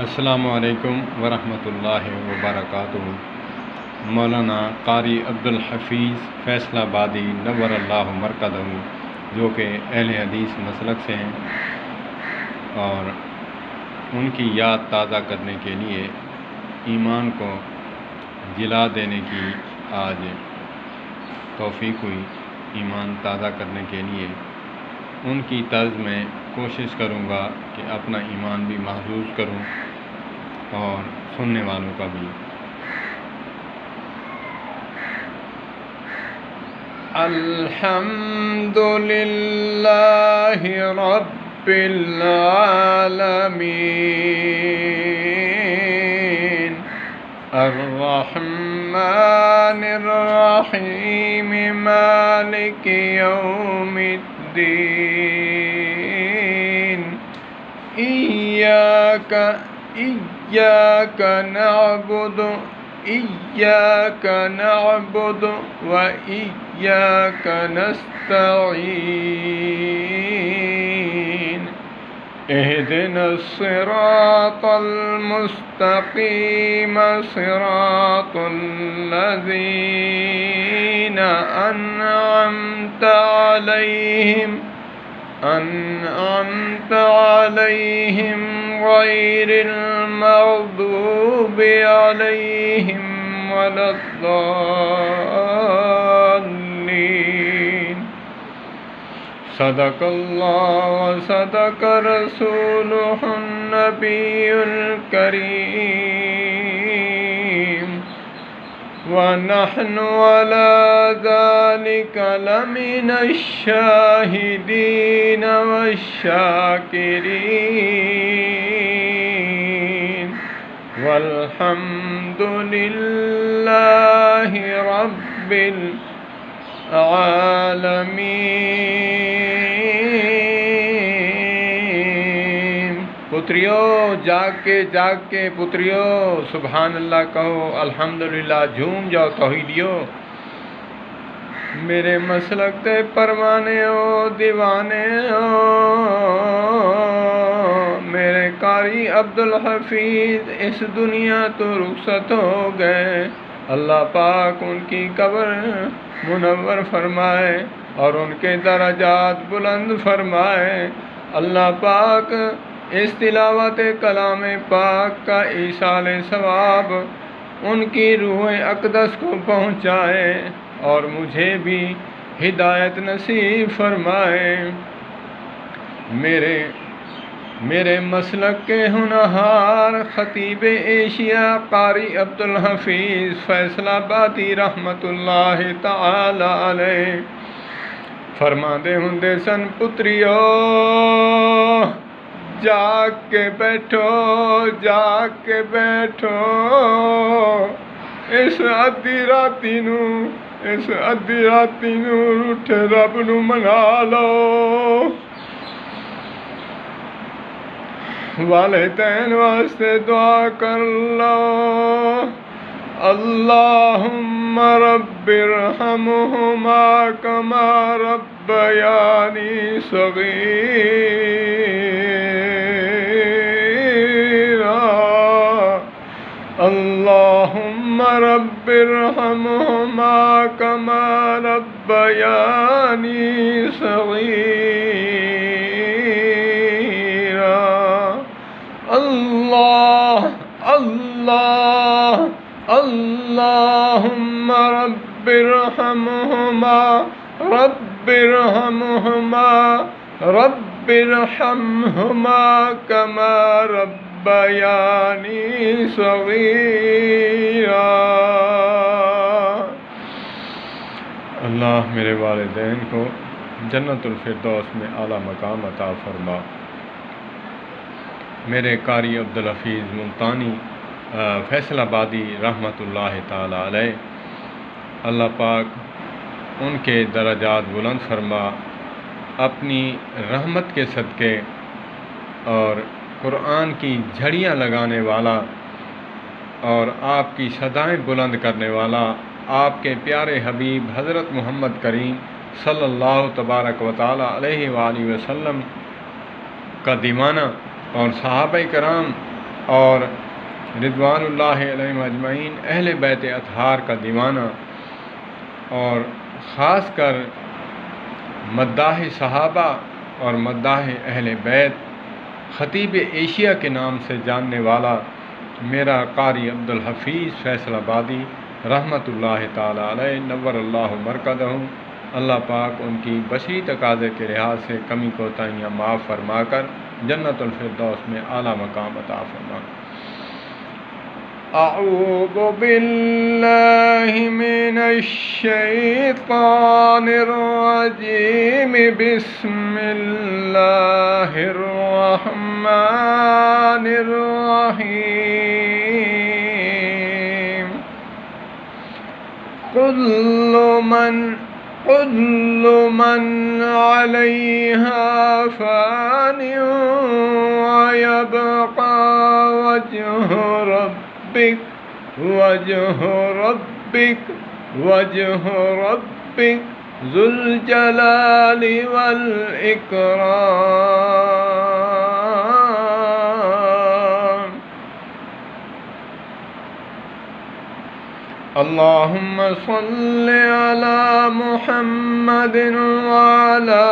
السلام علیکم ورحمۃ اللہ وبرکاتہ۔ مولانا قاری عبدالحفیظ فیصل آبادی نور اللہ مرکزہ، جو کہ اہل حدیث مسلک سے ہیں، اور ان کی یاد تازہ کرنے کے لیے ایمان کو جلا دینے کی آج توفیق ہوئی۔ ایمان تازہ کرنے کے لیے ان کی طرز میں کوشش کروں گا کہ اپنا ایمان بھی محفوظ کروں اور سننے والوں کا بھی۔ الحمد للہ رب العالمین الرحمن الرحیم مالک یوم الدین ایاک نعبد وإياك نستعين اهدنا الصراط المستقيم صراط الذين أنعمت عليهم غير المغضوب عليهم ولا الضالين۔ صدق الله وصدق رسوله النبي الكريم، ونحن على ذلك لمن الشاهدين والشاكرين، والحمد لله رب العالمین۔ پتریو جاگ کے پتریو سبحان اللہ کہو، الحمدللہ جھوم جاؤ توحیدیو۔ میرے مسلک تے پروانے ہو دیوانے ہو، میرے قاری عبدالحفیظ اس دنیا تو رخصت ہو گئے۔ اللہ پاک ان کی قبر منور فرمائے اور ان کے درجات بلند فرمائے۔ اللہ پاک اس تلاوت کلام پاک کا ایصال ثواب ان کی روح اقدس کو پہنچائے اور مجھے بھی ہدایت نصیب فرمائے۔ میرے مسلک کے ہونہار خطیب ایشیا قاری عبدالحفیظ فیصل آبادی رحمت اللہ تعالی علیہ فرماندے ہوندے سن، پتریو جاگ کے بیٹھو اس ادھی راتی نو اٹھے رب نو منا لو، والدین واسطے دعا کر لو۔ اللہم رب ارحمہما کما ربیانی صغیرا، اللہم رب ارحمہما کما ربیانی صغیرا۔ اللہم رب ارحمہما کما ربیانی صغیرا۔ اللہ میرے والدین کو جنت الفردوس میں اعلیٰ مقام عطا فرما۔ میرے قاری عبدالحفیظ ملتانی فیصل آبادی رحمت اللہ تعالی علیہ، اللہ پاک ان کے درجات بلند فرما، اپنی رحمت کے صدقے اور قرآن کی جھڑیاں لگانے والا اور آپ کی صدائیں بلند کرنے والا آپ کے پیارے حبیب حضرت محمد کریم صلی اللہ تبارک و تعالی علیہ وآلہ وسلم کا دیوانہ اور صحابہ کرام اور رضوان اللہ علیہم اجمعین اہل بیت اطہار کا دیوانہ، اور خاص کر مداح صحابہ اور مداح اہل بیت خطیب ایشیا کے نام سے جاننے والا میرا قاری عبدالحفیظ فیصل آبادی رحمۃ اللہ تعالی علیہ نور اللہ مرکزہ، اللہ پاک ان کی بشری تقاضے کے لحاظ سے کمی کوتاہیاں معاف فرما کر جنت الفردوس میں اعلیٰ مقام عطا فرما۔ اعوذ باللہ من الشیطان الرجیم، بسم اللہ الرحمن الرحیم۔ كل من عليها فان ويبقى وجه ربك ذو الجلال والإكرام۔ اللهم صل على محمد وعلى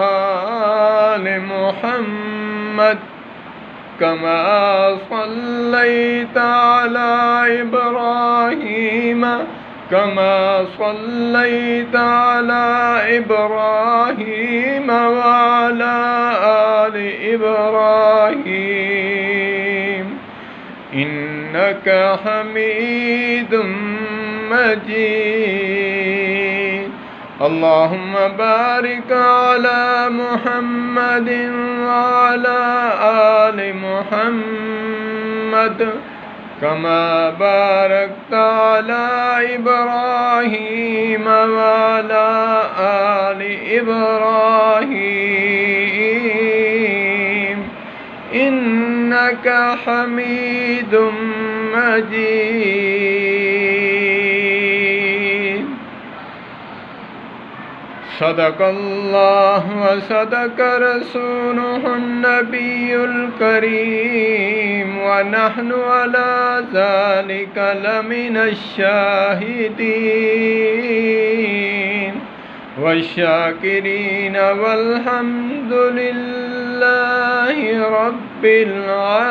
آل محمد كما صليت على إبراهيم وعلى آل إبراهيم إنك حميد مجيد۔ اللهم بارك على محمد وعلى آل محمد كما باركت على إبراهيم وعلى آل إبراهيم إنك حميد مجيد۔ صدق الله وصدق رسوله النبي الكريم، ونحن على ذلك لمن الشاهدين والشاكرين، والحمد لله رب العالمين۔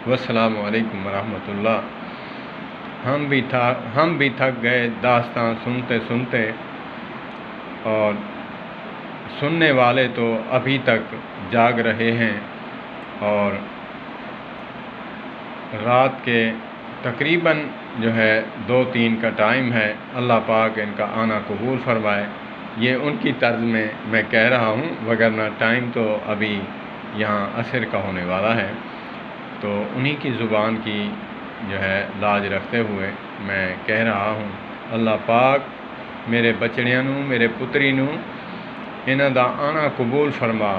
والسلام علیکم ورحمۃ اللہ۔ ہم بھی تھک گئے داستان سنتے سنتے، اور سننے والے تو ابھی تک جاگ رہے ہیں، اور رات کے تقریباً جو ہے 2-3 کا ٹائم ہے۔ اللہ پاک ان کا آنا قبول فرمائے۔ یہ ان کی طرز میں میں کہہ رہا ہوں، وگرنہ ٹائم تو ابھی یہاں عصر کا ہونے والا ہے، تو انہی کی زبان کی جو ہے لاج رکھتے ہوئے میں کہہ رہا ہوں۔ اللہ پاک میرے بچڑیاں نوں، میرے پتری نوں انہاں دا آنا قبول فرما،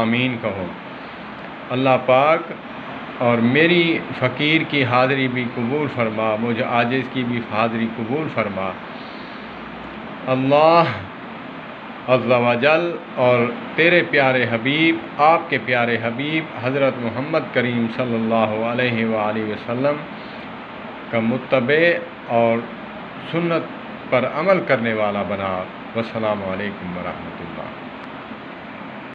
آمین کہو۔ اللہ پاک اور میری فقیر کی حاضری بھی قبول فرما، مجھ عاجز کی بھی حاضری قبول فرما۔ اللہ عز و جل اور تیرے پیارے حبیب، آپ کے پیارے حبیب حضرت محمد کریم صلی اللہ علیہ وآلہ وسلم کا متبع اور سنت پر عمل کرنے والا بنا۔ والسلام علیکم ورحمۃ اللہ۔